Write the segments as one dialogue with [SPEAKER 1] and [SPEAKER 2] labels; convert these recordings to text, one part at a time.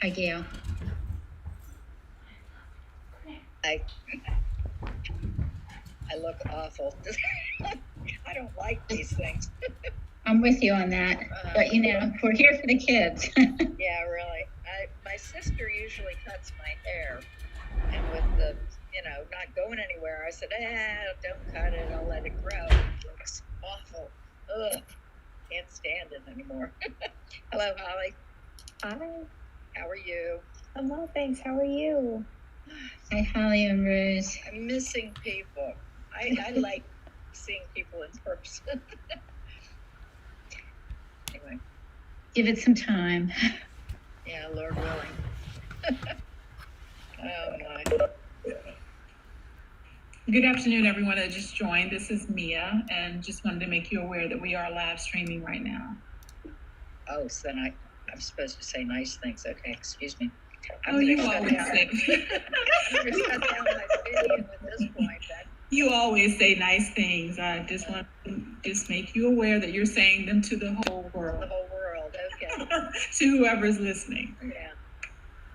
[SPEAKER 1] Hi, Gail.
[SPEAKER 2] I look awful. I don't like these things.
[SPEAKER 1] I'm with you on that. But, we're here for the kids.
[SPEAKER 2] Yeah, really. My sister usually cuts my hair. And with the, not going anywhere, I said, don't cut it. I'll let it grow. It looks awful. Ugh. Can't stand it anymore. Hello, Holly.
[SPEAKER 3] Hi.
[SPEAKER 2] How are you?
[SPEAKER 3] I'm well, thanks. How are you?
[SPEAKER 1] Hi, Holly and Rose.
[SPEAKER 2] I'm missing people. I like seeing people in person. Anyway.
[SPEAKER 1] Give it some time.
[SPEAKER 2] Yeah, Lord willing. Oh, my.
[SPEAKER 4] Good afternoon, everyone that just joined. This is Mia, and just wanted to make you aware that we are live streaming right now.
[SPEAKER 2] Oh, so then I'm supposed to say nice things. Okay, excuse me.
[SPEAKER 4] You always say.
[SPEAKER 2] I'm going to shut down my video at this point.
[SPEAKER 4] You always say nice things. I just want to just make you aware that you're saying them to the whole world.
[SPEAKER 2] The whole world, okay.
[SPEAKER 4] To whoever's listening.
[SPEAKER 2] Yeah.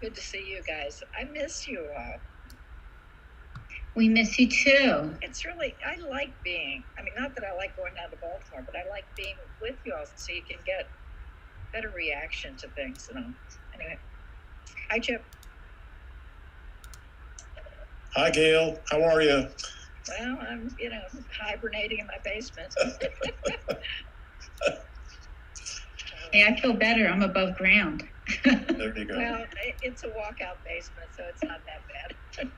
[SPEAKER 2] Good to see you guys. I miss you all.
[SPEAKER 1] We miss you too.
[SPEAKER 2] It's really, I like being, not that I like going down to Baltimore, but I like being with you all so you can get better reaction to things. Anyway. Hi, Chip.
[SPEAKER 5] Hi, Gail. How are you?
[SPEAKER 2] Well, I'm, hibernating in my basement.
[SPEAKER 1] Hey, I feel better. I'm above ground.
[SPEAKER 5] There you go.
[SPEAKER 2] Well, it's a walkout basement, so it's not that bad.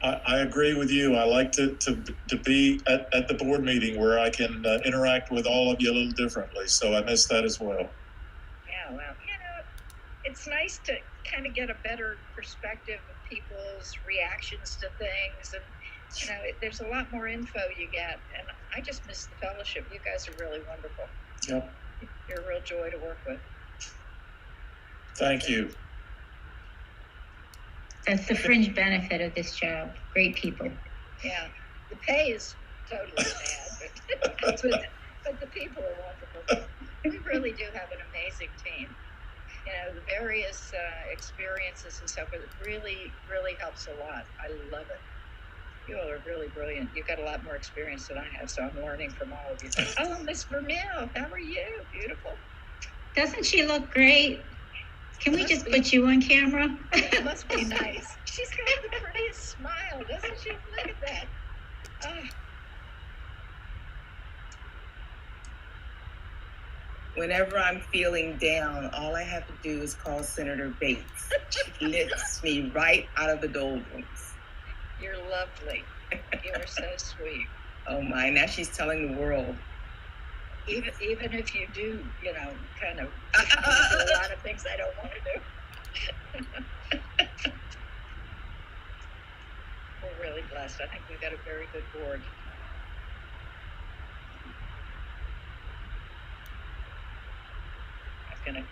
[SPEAKER 5] I agree with you. I like to be at the board meeting where I can interact with all of you a little differently. So I miss that as well.
[SPEAKER 2] Yeah, well, it's nice to kind of get a better perspective of people's reactions to things. And, there's a lot more info you get. And I just miss the fellowship. You guys are really wonderful.
[SPEAKER 5] Yep.
[SPEAKER 2] You're a real joy to work with.
[SPEAKER 5] Thank you.
[SPEAKER 1] That's the fringe benefit of this job. Great people.
[SPEAKER 2] Yeah. The pay is totally bad, but the people are wonderful. We really do have an amazing team. The various experiences and stuff, it really, really helps a lot. I love it. You all are really brilliant. You've got a lot more experience than I have, so I'm learning from all of you. Oh, Miss Vermeil, how are you? Beautiful.
[SPEAKER 1] Doesn't she look great? Can we just put you on camera?
[SPEAKER 2] It must be nice. She's got the prettiest smile, doesn't she? Look at that.
[SPEAKER 6] Whenever I'm feeling down, all I have to do is call Senator Bates. She lifts me right out of the doldrums.
[SPEAKER 2] You're lovely. You are so sweet.
[SPEAKER 6] Oh my, now she's telling the world.
[SPEAKER 2] Even if you do, kind of do a lot of things I don't want to do. We're really blessed. I think we've got a very good board. I'm going to...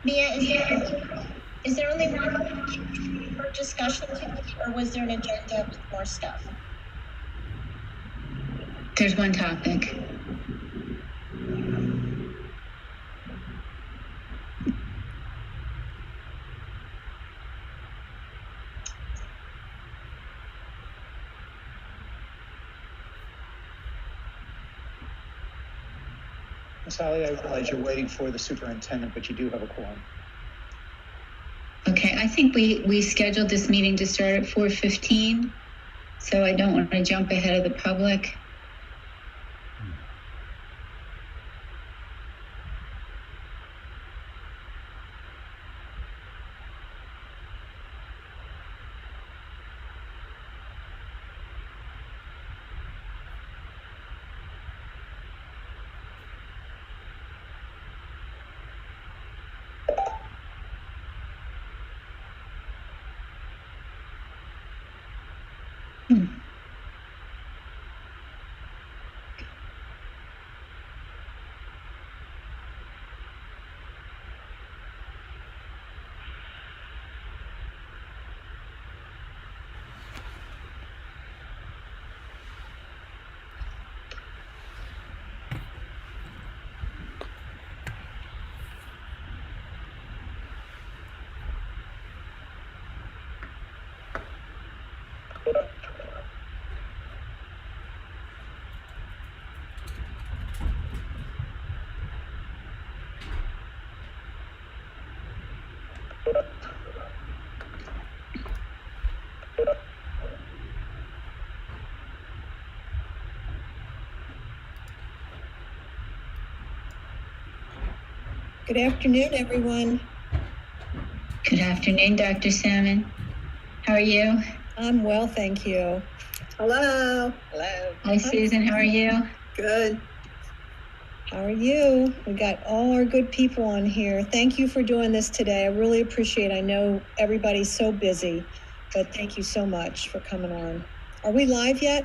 [SPEAKER 3] Mia, is there only one for discussion tonight, or was there an agenda with more stuff?
[SPEAKER 1] There's one topic.
[SPEAKER 7] Ms. Holly, I realize you're waiting for the superintendent, but you do have a quorum.
[SPEAKER 1] Okay, I think we scheduled this meeting to start at 4:15, so I don't want to jump ahead of the public.
[SPEAKER 8] Good afternoon, everyone.
[SPEAKER 1] Good afternoon, Dr. Salmon. How are you?
[SPEAKER 8] I'm well, thank you.
[SPEAKER 6] Hello.
[SPEAKER 1] Hi, Susan. How are you?
[SPEAKER 6] Good.
[SPEAKER 8] How are you? We got all our good people on here. Thank you for doing this today. I really appreciate it. I know everybody's so busy, but thank you so much for coming on. Are we live yet?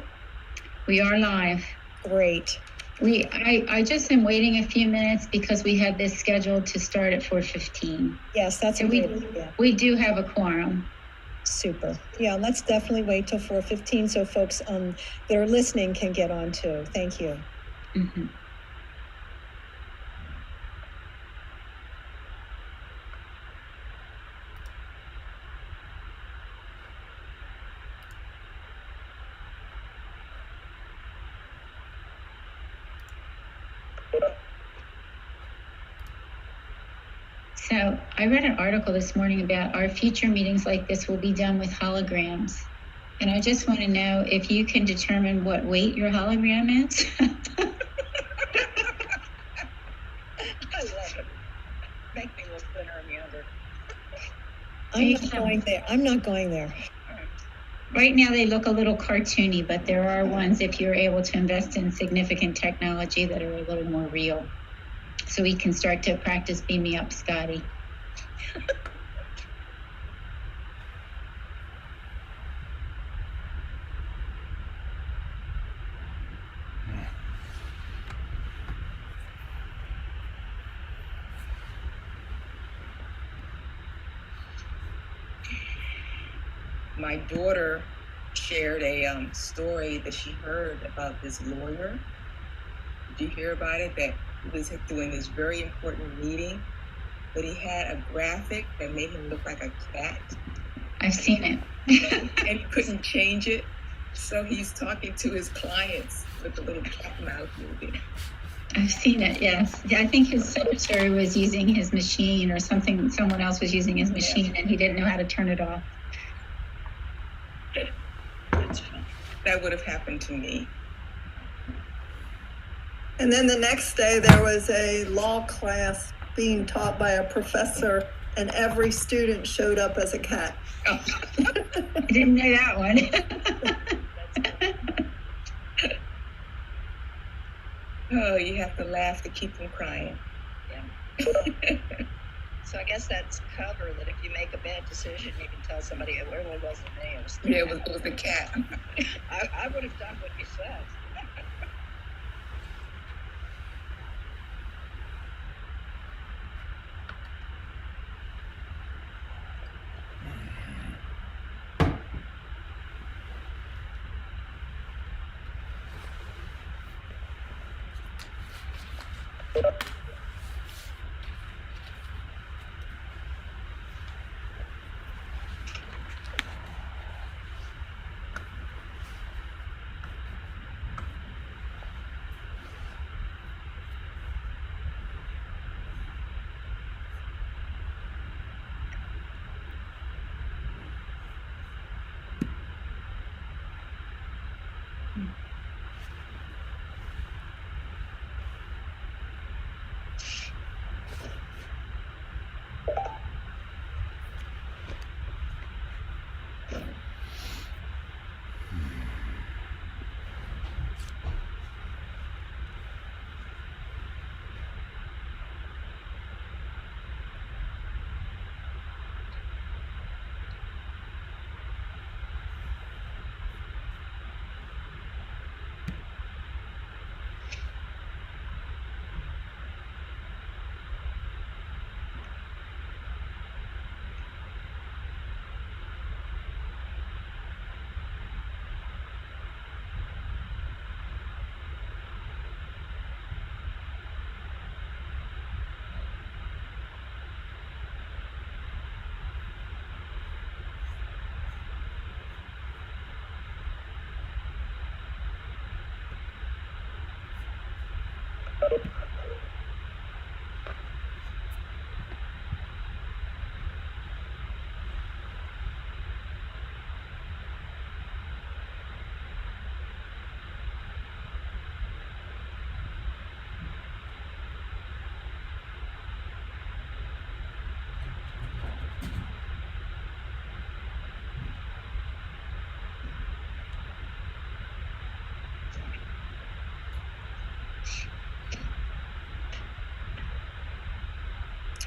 [SPEAKER 1] We are live.
[SPEAKER 8] Great.
[SPEAKER 1] I just am waiting a few minutes because we had this scheduled to start at 4:15.
[SPEAKER 8] Yes, that's
[SPEAKER 1] So
[SPEAKER 8] a great idea.
[SPEAKER 1] we do have a quorum.
[SPEAKER 8] Super. Yeah, let's definitely wait till 4:15 so folks that are listening can get on too. Thank you.
[SPEAKER 1] Mhm. So I read an article this morning about our future meetings like this will be done with holograms. And I just want to know if you can determine what weight your hologram is.
[SPEAKER 2] I love it. Make me look thinner and younger.
[SPEAKER 8] I'm not going there.
[SPEAKER 1] Right now they look a little cartoony, but there are ones if you're able to invest in significant technology that are a little more real. So we can start to practice Beam Me Up, Scotty.
[SPEAKER 6] My daughter shared a story that she heard about this lawyer. Did you hear about it? That he was doing this very important meeting, but he had a graphic that made him look like a cat.
[SPEAKER 1] I've seen it.
[SPEAKER 6] And he couldn't change it. So he's talking to his clients with the little cat mouth moving.
[SPEAKER 1] I've seen it, yes. I think his secretary was using his machine or something. Someone else was using his machine and he didn't know how to turn it off.
[SPEAKER 6] That would have happened to me.
[SPEAKER 9] And then the next day, there was a law class being taught by a professor
[SPEAKER 8] and every student showed up as a cat.
[SPEAKER 1] I didn't know that one.
[SPEAKER 6] Oh, you have to laugh to keep from crying.
[SPEAKER 2] So I guess that's cover that if you make a bad decision, you can tell somebody, well, it wasn't me. It was the
[SPEAKER 6] Yeah,
[SPEAKER 2] cat."
[SPEAKER 6] it was the cat.
[SPEAKER 2] I would have done what you said.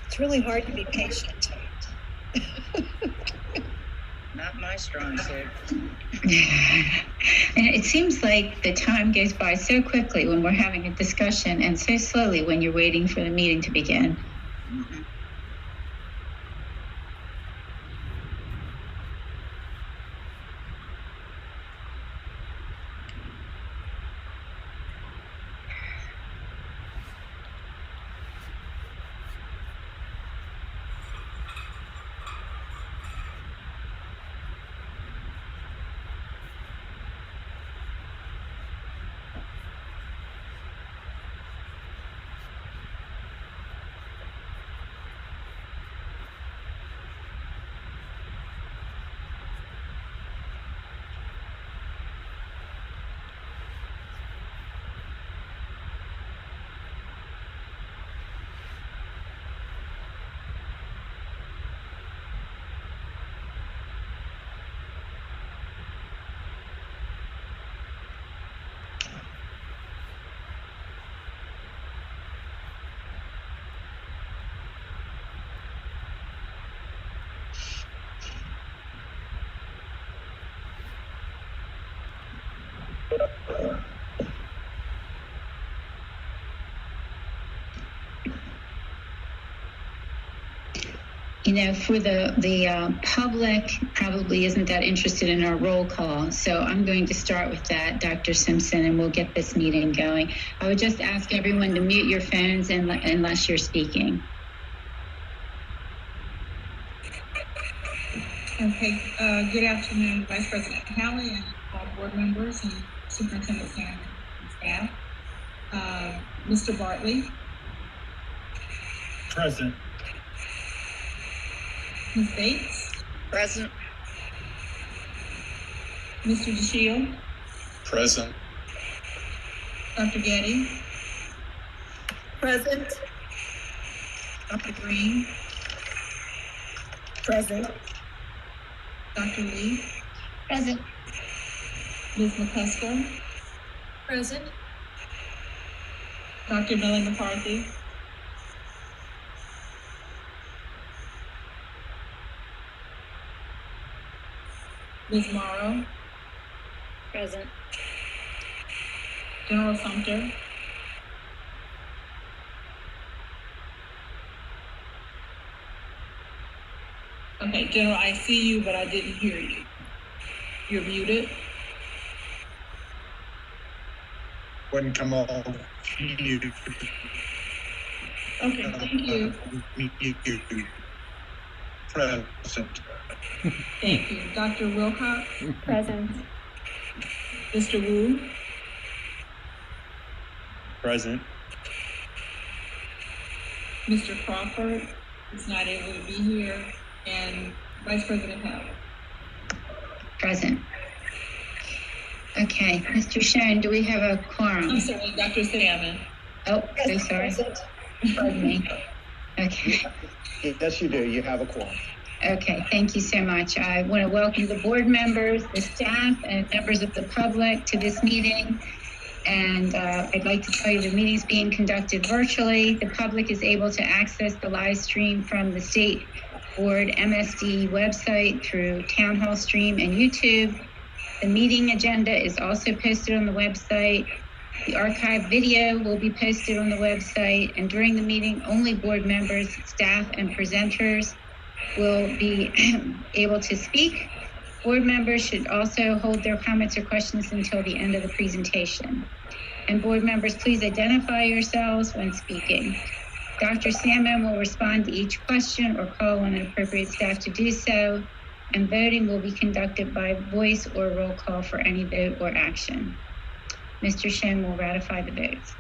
[SPEAKER 8] It's really hard to be patient.
[SPEAKER 2] Not my strong suit.
[SPEAKER 1] And it seems like the time goes by so quickly when we're having a discussion and so slowly when you're waiting for the meeting to begin.
[SPEAKER 2] Mm-hmm.
[SPEAKER 1] You know, for the public probably isn't that interested in our roll call. So I'm going to start with that, Dr. Simpson, and we'll get this meeting going. I would just ask everyone to mute your phones unless you're speaking.
[SPEAKER 4] Okay, good afternoon, Vice President Haley and all board members and Superintendent Sanders and staff. Mr. Bartley,
[SPEAKER 5] Present.
[SPEAKER 4] Ms. Bates,
[SPEAKER 2] Present.
[SPEAKER 4] Mr. DeShield,
[SPEAKER 5] Present.
[SPEAKER 4] Dr. Getty,
[SPEAKER 8] Present.
[SPEAKER 4] Dr. Green,
[SPEAKER 3] Present.
[SPEAKER 4] Dr. Lee,
[SPEAKER 3] Present.
[SPEAKER 4] Ms. McCusker,
[SPEAKER 3] Present.
[SPEAKER 4] Dr. Millie McCarthy, Ms. Morrow,
[SPEAKER 3] Present.
[SPEAKER 4] General Sumter, okay, General, I see you, but I didn't hear you. You're muted.
[SPEAKER 5] Wouldn't come off.
[SPEAKER 4] Okay, thank you.
[SPEAKER 5] Present.
[SPEAKER 4] Thank you. Dr. Wilcox,
[SPEAKER 3] Present.
[SPEAKER 4] Mr. Wu,
[SPEAKER 9] Present.
[SPEAKER 4] Mr. Crawford is not able to be here, and Vice President Howell.
[SPEAKER 1] Present. Okay, Mr. Sharon, do we have a quorum?
[SPEAKER 4] I'm sorry, Dr. Salmon.
[SPEAKER 1] Oh, so sorry. Pardon me. Okay.
[SPEAKER 7] Yes, you do. You have a quorum.
[SPEAKER 1] Okay, thank you so much. I want to welcome the board members, the staff, and members of the public to this meeting. And I'd like to tell you the meeting is being conducted virtually. The public is able to access the live stream from the State Board MSD website through Town Hall Stream and YouTube. The meeting agenda is also posted on the website. The archived video will be posted on the website. And during the meeting, only board members, staff, and presenters will be able to speak. Board members should also hold their comments or questions until the end of the presentation. And board members, please identify yourselves when speaking. Dr. Salmon will respond to each question or call on appropriate staff to do so. And voting will be conducted by voice or roll call for any vote or action. Mr. Shen will ratify the votes.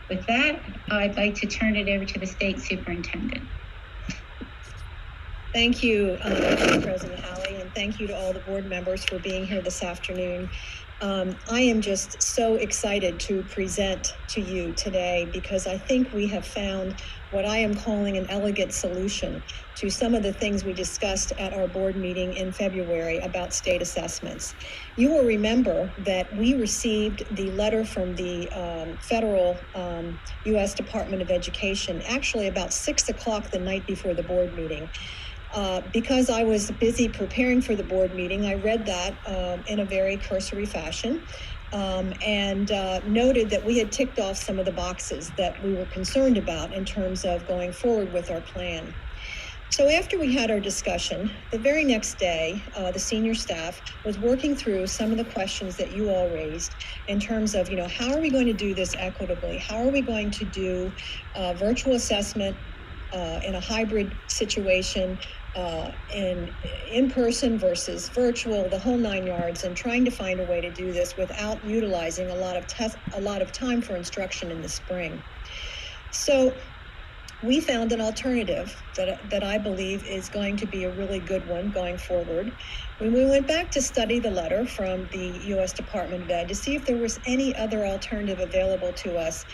[SPEAKER 1] With that, I'd like to turn it over to the state superintendent.
[SPEAKER 8] Thank you, Vice President Alley, and thank you to all the board members for being here this afternoon. I am just so excited to present to you today because I think we have found what I am calling an elegant solution to some of the things we discussed at our board meeting in February about state assessments. You will remember that we received the letter from the federal U.S. Department of Education actually about 6 o'clock the night before the board meeting. Because I was busy preparing for the board meeting, I read that in a very cursory fashion and noted that we had ticked off some of the boxes that we were concerned about in terms of going forward with our plan. So after we had our discussion, the very next day, the senior staff was working through some of the questions that you all raised in terms of, how are we going to do this equitably? How are we going to do virtual assessment in a hybrid situation, in person versus virtual, the whole 9 yards, and trying to find a way to do this without utilizing a lot of time for instruction in the spring. So we found an alternative that I believe is going to be a really good one going forward. When we went back to study the letter from the U.S. Department of Ed to see if there was any other alternative available to us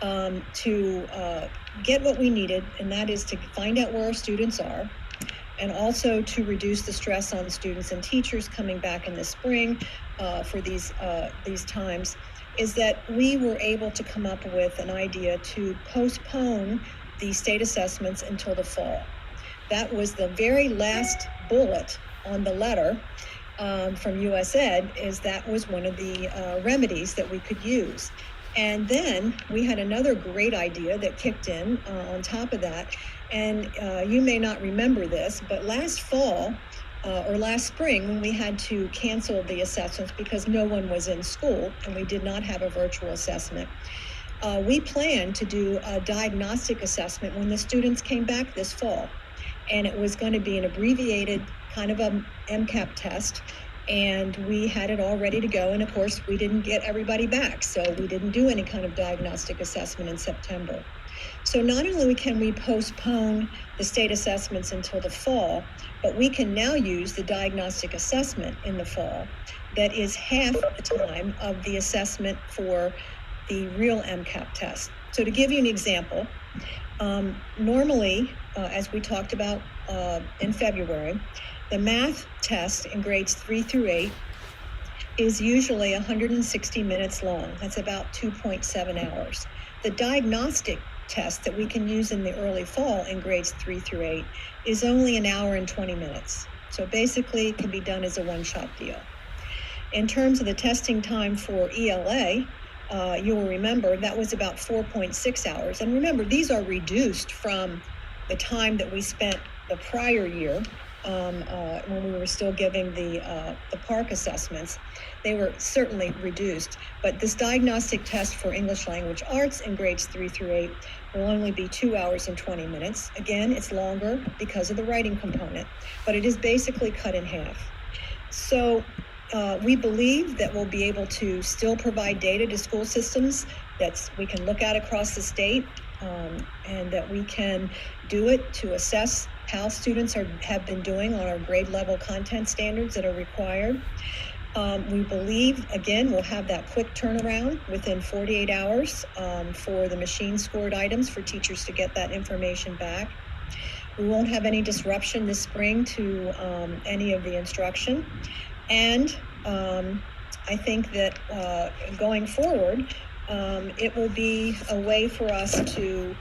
[SPEAKER 8] to get what we needed, and that is to find out where our students are, and also to reduce the stress on students and teachers coming back in the spring for these times, is that we were able to come up with an idea to postpone the state assessments until the fall. That was the very last bullet on the letter from US Ed, is that was one of the remedies that we could use. And then we had another great idea that kicked in on top of that. And you may not remember this, but last fall or last spring, when we had to cancel the assessments because no one was in school and we did not have a virtual assessment, we planned to do a diagnostic assessment when the students came back this fall. And it was going to be an abbreviated kind of a MCAP test. And we had it all ready to go. And of course, we didn't get everybody back. So we didn't do any kind of diagnostic assessment in September. So not only can we postpone the state assessments until the fall, but we can now use the diagnostic assessment in the fall that is half the time of the assessment for the real MCAP test. So to give you an example, Normally, as we talked about in February, the math test in grades 3 through 8 is usually 160 minutes long. That's about 2.7 hours. The diagnostic test that we can use in the early fall in grades 3 through 8 is only 1 hour and 20 minutes. So basically it can be done as a one-shot deal. In terms of the testing time for ELA, you'll remember that was about 4.6 hours. And remember, these are reduced from the time that we spent the prior year when we were still giving the PARCC assessments. They were certainly reduced, but this diagnostic test for English language arts in grades 3 through 8 will only be 2 hours and 20 minutes. Again, it's longer because of the writing component, but it is basically cut in half. So we believe that we'll be able to still provide data to school systems that we can look at across the state, and that we can do it to assess how students have been doing on our grade level content standards that are required. We believe, again, we'll have that quick turnaround within 48 hours for the machine scored items for teachers to get that information back. We won't have any disruption this spring to any of the instruction. And I think that going forward, it will be a way for us to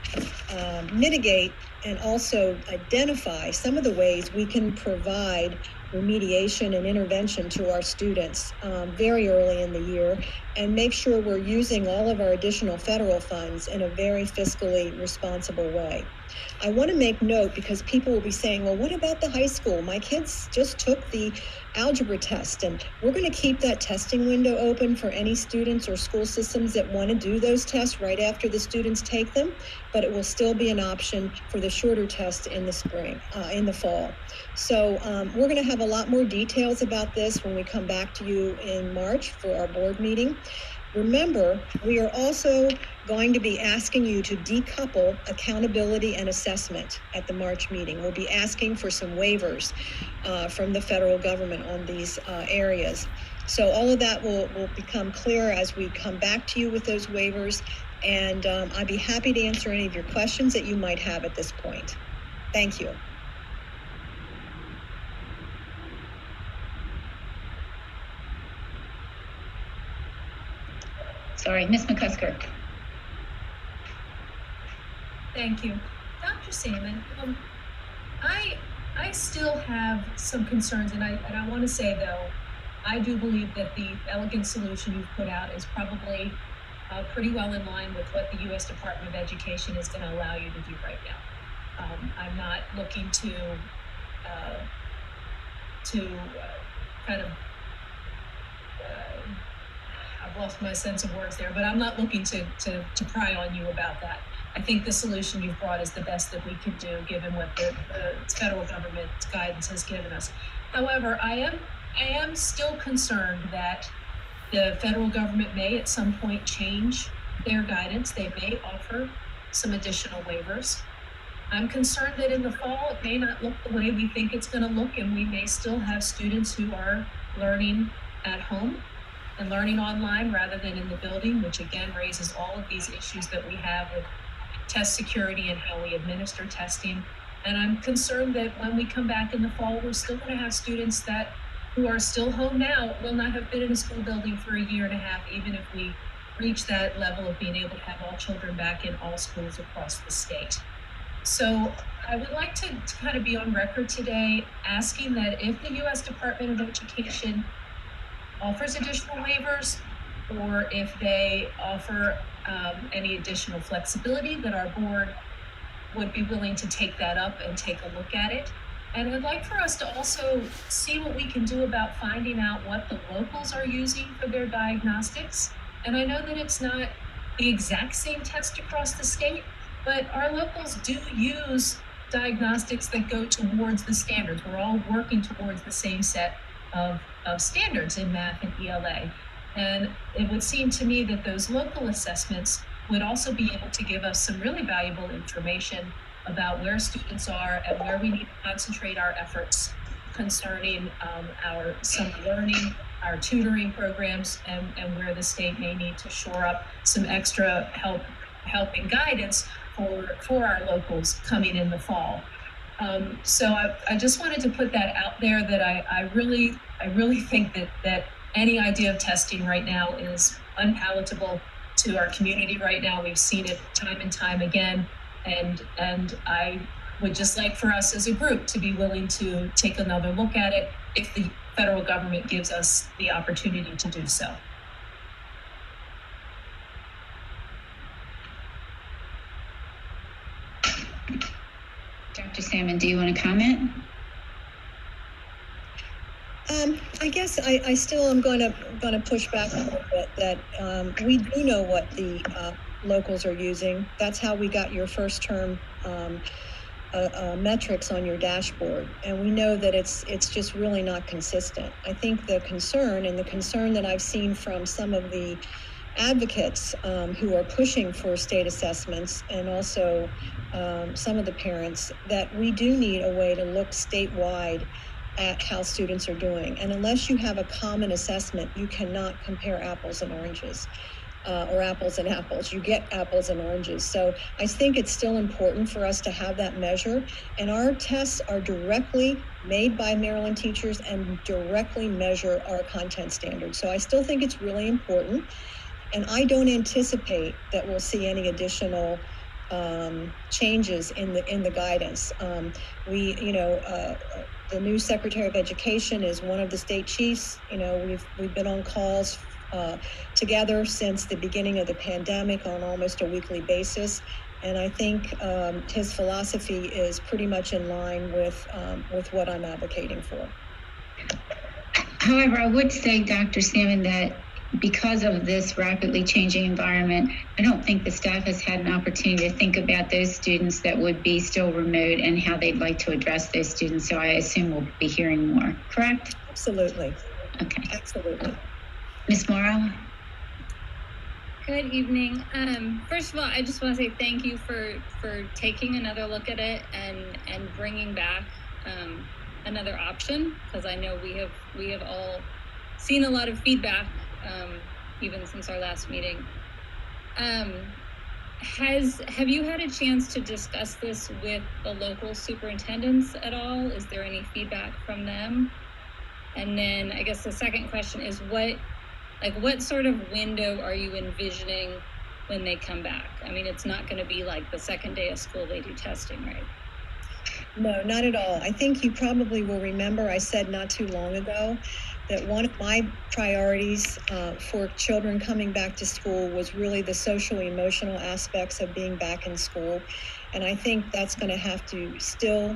[SPEAKER 8] mitigate and also identify some of the ways we can provide remediation and intervention to our students very early in the year, and make sure we're using all of our additional federal funds in a very fiscally responsible way. I want to make note, because people will be saying, well, what about the high school? My kids just took the algebra test, and we're going to keep that testing window open for any students or school systems that want to do those tests right after the students take them, but it will still be an option for the shorter test in the spring, in the fall. So we're going to have a lot more details about this when we come back to you in March for our board meeting. Remember, we are also going to be asking you to decouple accountability and assessment at the March meeting. We'll be asking for some waivers from the federal government on these areas. So all of that will become clearer as we come back to you with those waivers. And I'd be happy to answer any of your questions that you might have at this point. Thank you.
[SPEAKER 1] Sorry, Ms. McCusker.
[SPEAKER 9] Thank you. Dr. Salmon, I still have some concerns, and I want to say, though, I do believe that the elegant solution you've put out is probably pretty well in line with what the U.S. Department of Education is going to allow you to do right now. I'm not looking to kind of I've lost my sense of words there, but I'm not looking to pry on you about that. I think the solution you've brought is the best that we could do, given what the federal government guidance has given us. However, I am still concerned that the federal government may at some point change their guidance. They may offer some additional waivers. I'm concerned that in the fall, it may not look the way we think it's going to look, and we may still have students who are learning at home and learning online rather than in the building, which again raises all of these issues that we have with test security and how we administer testing. And I'm concerned that when we come back in the fall, we're still going to have students that who are still home now will not have been in a school building for a year and a half, even if we reach that level of being able to have all children back in all schools across the state. So I would like to kind of be on record today asking that if the U.S. Department of Education offers additional waivers, or if they offer any additional flexibility, that our board would be willing to take that up and take a look at it. And I'd like for us to also see what we can do about finding out what the locals are using for their diagnostics. And I know that it's not the exact same test across the state, but our locals do use diagnostics that go towards the standards. We're all working towards the same set of standards in math and ELA. And it would seem to me that those local assessments would also be able to give us some really valuable information about where students are and where we need to concentrate our efforts concerning our summer learning, our tutoring programs, and where the state may need to shore up some extra help and guidance for our locals coming in the fall. So I just wanted to put that out there that I really think that any idea of testing right now is unpalatable to our community right now. We've seen it time and time again, and I would just like for us as a group to be willing to take another look at it if the federal government gives us the opportunity to do so.
[SPEAKER 1] Dr. Salmon, do you want to comment?
[SPEAKER 8] I guess I still am going to push back a little bit that we do know what the locals are using. That's how we got your first term metrics on your dashboard, and we know that it's just really not consistent. I think the concern that I've seen from some of the advocates who are pushing for state assessments, and also some of the parents, that we do need a way to look statewide at how students are doing. And unless you have a common assessment, you cannot compare apples and oranges. Or apples and apples. You get apples and oranges. So I think it's still important for us to have that measure. And our tests are directly made by Maryland teachers and directly measure our content standards. So I still think it's really important. And I don't anticipate that we'll see any additional changes in the guidance. The new Secretary of Education is one of the state chiefs. We've been on calls together since the beginning of the pandemic on almost a weekly basis. And I think his philosophy is pretty much in line with what I'm advocating for.
[SPEAKER 1] However, I would say, Dr. Salmon, that because of this rapidly changing environment, I don't think the staff has had an opportunity to think about those students that would be still remote and how they'd like to address those students. So I assume we'll be hearing more, correct?
[SPEAKER 8] Absolutely.
[SPEAKER 1] Okay.
[SPEAKER 8] Absolutely.
[SPEAKER 1] Ms. Morrow?
[SPEAKER 10] Good evening. First of all, I just want to say thank you for taking another look at it and bringing back another option, because I know we have all seen a lot of feedback even since our last meeting. Have you had a chance to discuss this with the local superintendents at all? Is there any feedback from them? And then I guess the second question is what sort of window are you envisioning when they come back? I mean, it's not going to be like the second day of school they do testing, right?
[SPEAKER 8] No, not at all. I think you probably will remember I said not too long ago that one of my priorities for children coming back to school was really the social emotional aspects of being back in school. And I think that's going to have to still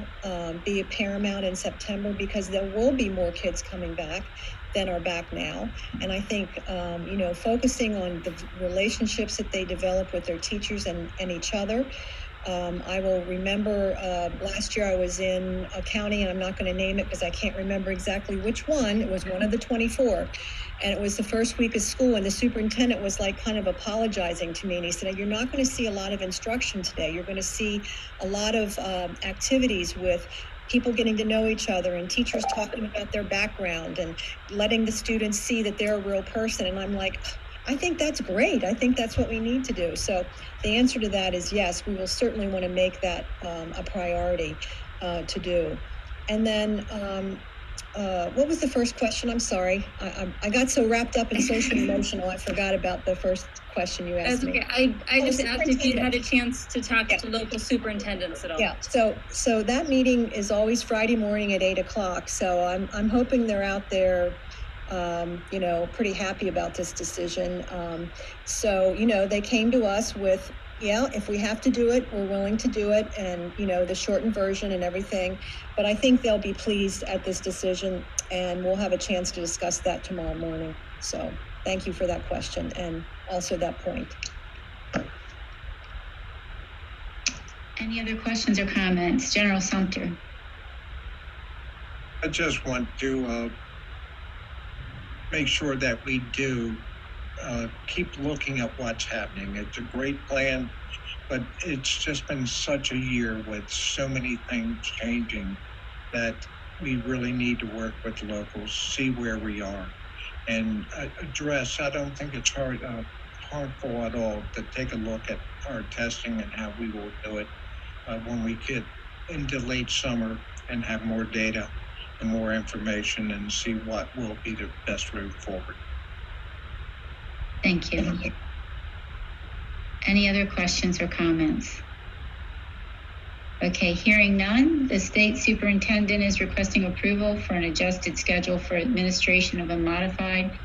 [SPEAKER 8] be a paramount in September, because there will be more kids coming back than are back now. And I think, focusing on the relationships that they develop with their teachers and each other. I will remember last year I was in a county, and I'm not going to name it because I can't remember exactly which one. It was one of the 24. And it was the first week of school, and the superintendent was like kind of apologizing to me. And he said, "You're not going to see a lot of instruction today. You're going to see a lot of activities with people getting to know each other and teachers talking about their background and letting the students see that they're a real person." And I'm like, I think that's great. I think that's what we need to do. So the answer to that is yes, we will certainly want to make that a priority to do. And then what was the first question? I'm sorry. I got so wrapped up in social emotional, I forgot about the first question you asked me.
[SPEAKER 10] Okay. I just asked if you had a chance to talk to local superintendents at all.
[SPEAKER 8] Yeah. So that meeting is always Friday morning at 8:00. So I'm hoping they're out there, pretty happy about this decision. So they came to us with, if we have to do it, we're willing to do it, and the shortened version and everything. But I think they'll be pleased at this decision, and we'll have a chance to discuss that tomorrow morning. So thank you for that question and also that point.
[SPEAKER 1] Any other questions or comments? General Sumter.
[SPEAKER 11] I just want to make sure that we do keep looking at what's happening. It's a great plan, but it's just been such a year with so many things changing that we really need to work with locals, see where we are, and address. I don't think it's harmful at all to take a look at our testing and how we will do it when we get into late summer and have more data and more information and see what will be the best route forward.
[SPEAKER 1] Thank you. Any other questions or comments? Okay, hearing none, the state superintendent is requesting approval for an adjusted schedule for administration of a modified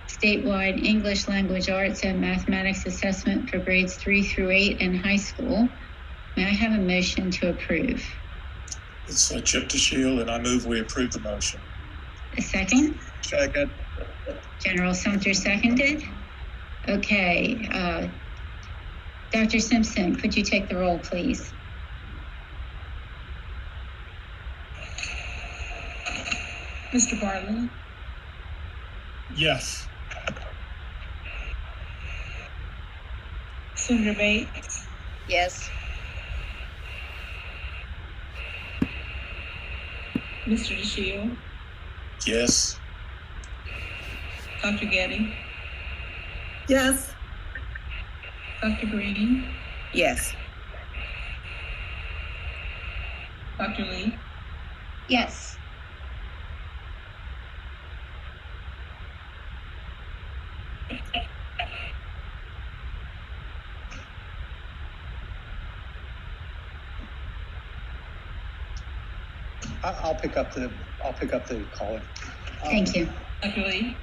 [SPEAKER 1] statewide English language arts and mathematics assessment for grades 3 through 8 in high school. May I have a motion to approve?
[SPEAKER 5] It's Chip DeShiel, and I move we approve the motion.
[SPEAKER 1] A second?
[SPEAKER 11] Second.
[SPEAKER 1] General Sumter seconded. Okay, Dr. Simpson, could you take the roll, please?
[SPEAKER 4] Mr. Bartley,
[SPEAKER 5] Yes.
[SPEAKER 4] Senator Bates,
[SPEAKER 2] Yes.
[SPEAKER 4] Mr. DeShiel,
[SPEAKER 5] Yes.
[SPEAKER 4] Dr. Getty,
[SPEAKER 6] Yes.
[SPEAKER 4] Dr. Green,
[SPEAKER 6] Yes.
[SPEAKER 4] Dr. Lee,
[SPEAKER 3] Yes.
[SPEAKER 7] I'll pick up the call.
[SPEAKER 1] Thank you.
[SPEAKER 4] Dr. Lee,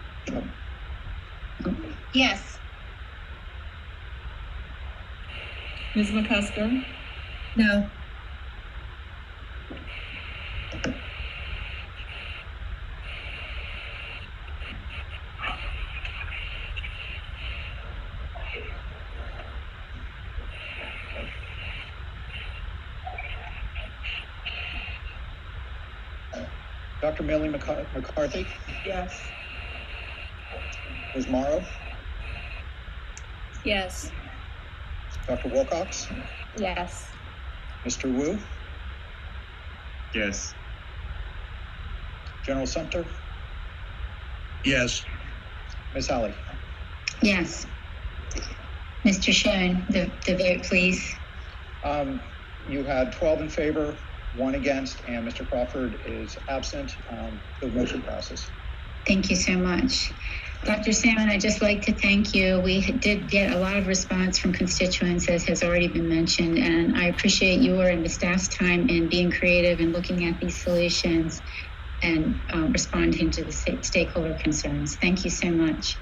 [SPEAKER 3] Yes.
[SPEAKER 4] Ms. McCusker,
[SPEAKER 9] No.
[SPEAKER 7] Dr. Millie McCarthy,
[SPEAKER 4] yes.
[SPEAKER 7] Ms. Morrow,
[SPEAKER 10] Yes.
[SPEAKER 7] Dr. Wilcox,
[SPEAKER 10] Yes.
[SPEAKER 7] Mr. Wu,
[SPEAKER 5] Yes.
[SPEAKER 7] General Sumter,
[SPEAKER 11] Yes.
[SPEAKER 7] Ms. Halley.
[SPEAKER 1] Yes. Mr. Schoen, the vote, please.
[SPEAKER 7] You had 12 in favor, 1 against, and Mr. Crawford is absent. The motion passes.
[SPEAKER 1] Thank you so much. Dr. Salmon, I'd just like to thank you. We did get a lot of response from constituents, as has already been mentioned, and I appreciate your and the staff's time in being creative and looking at these solutions and responding to the stakeholder concerns. Thank you so much.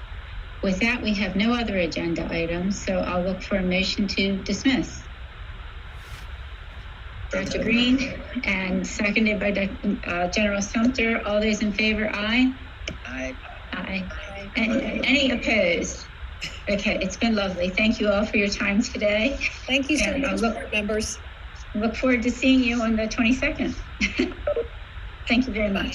[SPEAKER 1] With that, we have no other agenda items, so I'll look for a motion to dismiss. Dr. Green, and seconded by General Sumter. All those in favor, aye?
[SPEAKER 6] Aye.
[SPEAKER 1] Aye. Any opposed? Okay, it's been lovely. Thank you all for your time today.
[SPEAKER 8] Thank you so
[SPEAKER 1] And
[SPEAKER 8] much, board members.
[SPEAKER 1] Look forward to seeing you on the 22nd. Thank you very much.